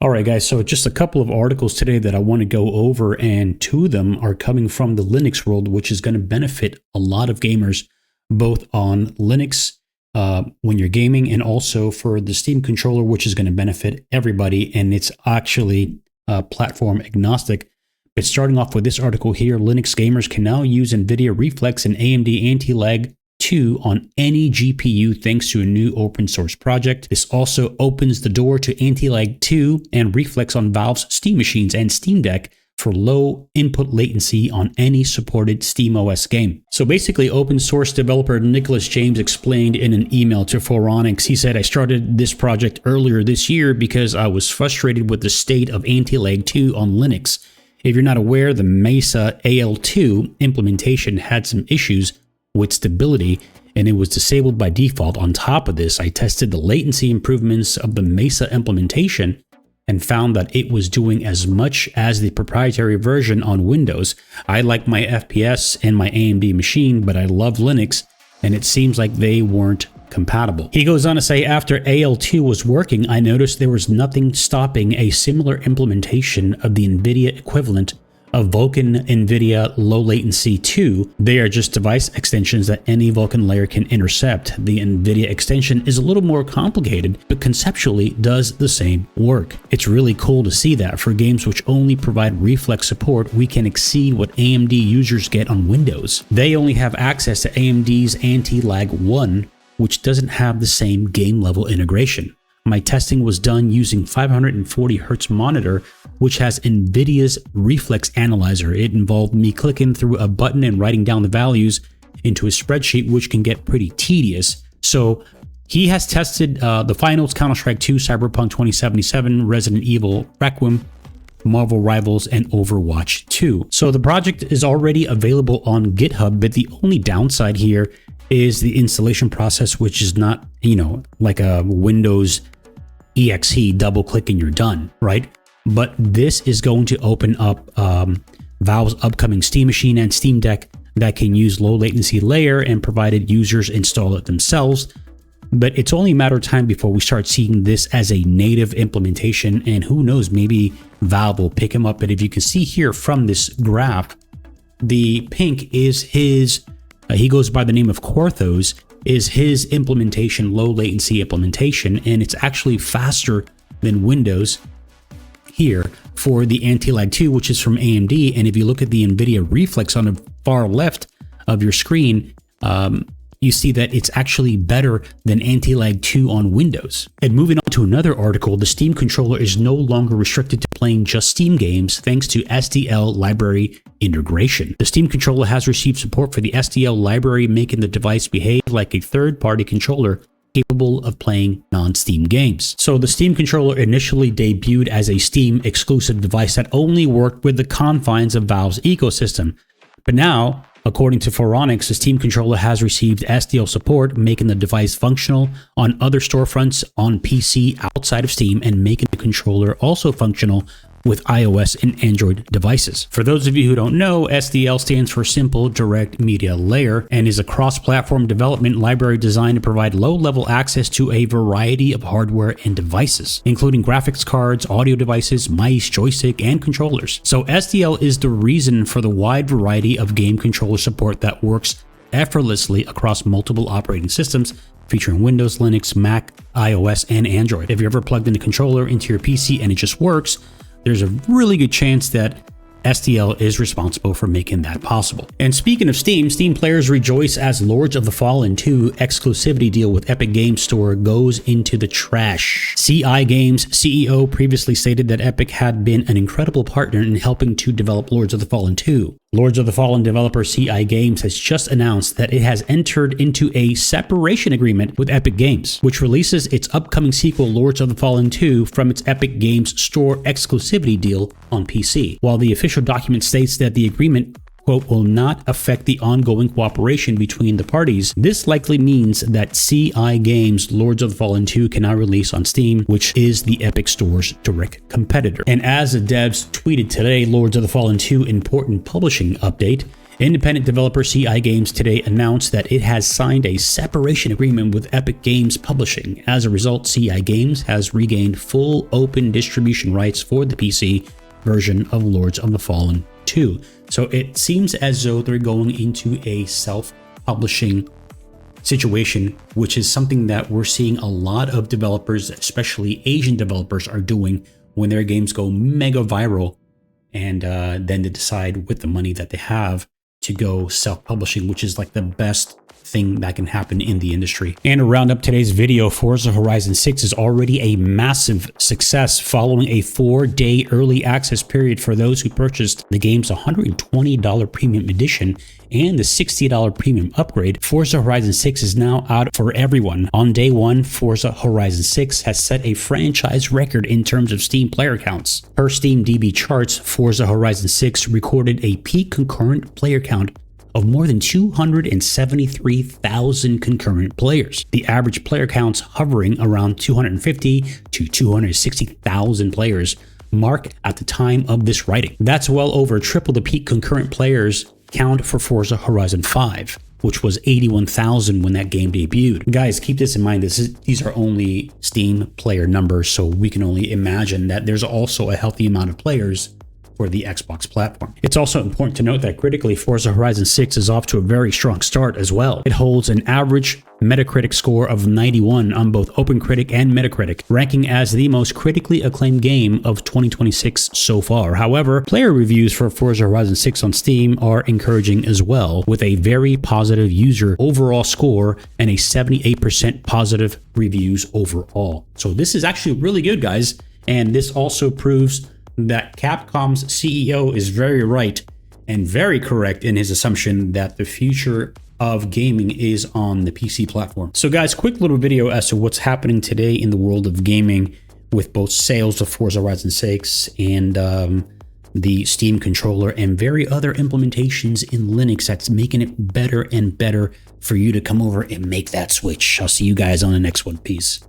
All right, guys, so just a couple of articles today that I want to go over, and two of them are coming from the Linux world, which is going to benefit a lot of gamers, both on Linux when you're gaming and also for the Steam controller, which is going to benefit everybody, and it's actually platform agnostic. But starting off with this article here, Linux gamers can now use NVIDIA Reflex and AMD Anti-Lag 2 on any GPU thanks to a new open source project. This also opens the door to Anti-Lag 2 and Reflex on Valve's Steam machines and Steam Deck for low input latency on any supported SteamOS game. So basically, open source developer Nicholas James explained in an email to Phoronix. He said, "I started this project earlier this year because I was frustrated with the state of Anti-Lag 2 on Linux. If you're not aware, the Mesa AL2 implementation had some issues with stability, and it was disabled by default. On top of this, I tested the latency improvements of the Mesa implementation and found that it was doing as much as the proprietary version on Windows. I like my FPS and my AMD machine, but I love Linux, and it seems like they weren't compatible." He goes on to say, "After AL2 was working, I noticed there was nothing stopping a similar implementation of the NVIDIA equivalent of Vulkan NVIDIA Low Latency 2. They are just device extensions that any Vulkan layer can intercept. The NVIDIA extension is a little more complicated, but conceptually does the same work." It's really cool to see that for games which only provide reflex support, we can exceed what AMD users get on Windows. They only have access to AMD's Anti-Lag 1, which doesn't have the same game level integration. My testing was done using 540 Hz monitor, which has NVIDIA's Reflex Analyzer. It involved me clicking through a button and writing down the values into a spreadsheet, which can get pretty tedious. So he has tested the finals, Counter-Strike 2, Cyberpunk 2077, Resident Evil Requiem, Marvel Rivals, and Overwatch 2. So the project is already available on GitHub, but the only downside here is the installation process, which is not, like a Windows exe, double click and you're done, right? But this is going to open up Valve's upcoming Steam machine and Steam Deck that can use low latency layer, and provided users install it themselves. But it's only a matter of time before we start seeing this as a native implementation, and who knows, maybe Valve will pick him up. But if you can see here from this graph, the pink is his, he goes by the name of Quarthos, is his implementation, low latency implementation, and it's actually faster than Windows here for the Anti-Lag 2, which is from AMD. And if you look at the NVIDIA Reflex on the far left of your screen, you see that it's actually better than Anti-Lag 2 on Windows. And moving on to another article, the Steam controller is no longer restricted to playing just Steam games thanks to SDL library integration. The Steam controller has received support for the SDL library, making the device behave like a third-party controller capable of playing non-Steam games. So the Steam controller initially debuted as a Steam exclusive device that only worked with the confines of Valve's ecosystem. But now, according to Phoronix, the Steam controller has received SDL support, making the device functional on other storefronts on PC outside of Steam, and making the controller also functional with iOS and Android devices. For those of you who don't know, SDL stands for Simple Direct Media Layer, and is a cross-platform development library designed to provide low-level access to a variety of hardware and devices, including graphics cards, audio devices, mice, joystick, and controllers. So SDL is the reason for the wide variety of game controller support that works effortlessly across multiple operating systems, featuring Windows, Linux, Mac, iOS, and Android. If you ever plugged in the controller into your PC and it just works, there's a really good chance that SDL is responsible for making that possible. And speaking of Steam, Steam players rejoice as Lords of the Fallen 2 exclusivity deal with Epic Games Store goes into the trash. CI Games CEO previously stated that Epic had been an incredible partner in helping to develop Lords of the Fallen 2. Lords of the Fallen developer CI Games has just announced that it has entered into a separation agreement with Epic Games, which releases its upcoming sequel Lords of the Fallen 2 from its Epic Games Store exclusivity deal on PC. While the official document states that the agreement, quote, will not affect the ongoing cooperation between the parties, this likely means that CI Games Lords of the Fallen 2 cannot release on Steam, which is the Epic Store's direct competitor. And as the devs tweeted today, Lords of the Fallen 2 important publishing update, Independent developer CI Games today announced that it has signed a separation agreement with Epic Games Publishing. As a result, CI Games has regained full open distribution rights for the PC version of Lords of the Fallen 2. So it seems as though they're going into a self-publishing situation, which is something that we're seeing a lot of developers, especially Asian developers, are doing when their games go mega viral, and then they decide with the money that they have to go self-publishing, which is like the best thing that can happen in the industry. And to round up today's video, Forza Horizon 6 is already a massive success following a 4-day early access period for those who purchased the game's $120 premium edition and the $60 premium upgrade. Forza Horizon 6 is now out for everyone. On day one, Forza Horizon 6 has set a franchise record in terms of Steam player counts. Per Steam DB charts, Forza Horizon 6 recorded a peak concurrent player count of more than 273,000 concurrent players. The average player counts hovering around 250 to 260,000 players mark at the time of this writing. That's well over triple the peak concurrent players count for Forza Horizon 5, which was 81,000 when that game debuted. Guys, keep this in mind. These are only Steam player numbers, so we can only imagine that there's also a healthy amount of players for the Xbox platform. It's also important to note that critically, Forza Horizon 6 is off to a very strong start as well. It holds an average Metacritic score of 91 on both OpenCritic and Metacritic, ranking as the most critically acclaimed game of 2026 so far. However, player reviews for Forza Horizon 6 on Steam are encouraging as well, with a very positive user overall score and a 78% positive reviews overall. So this is actually really good, guys, and this also proves that Capcom's CEO is very right and very correct in his assumption that the future of gaming is on the PC platform. So guys, quick little video as to what's happening today in the world of gaming with both sales of Forza Horizon 6 and the Steam controller and very other implementations in Linux that's making it better and better for you to come over and make that switch. I'll see you guys on the next one. Peace.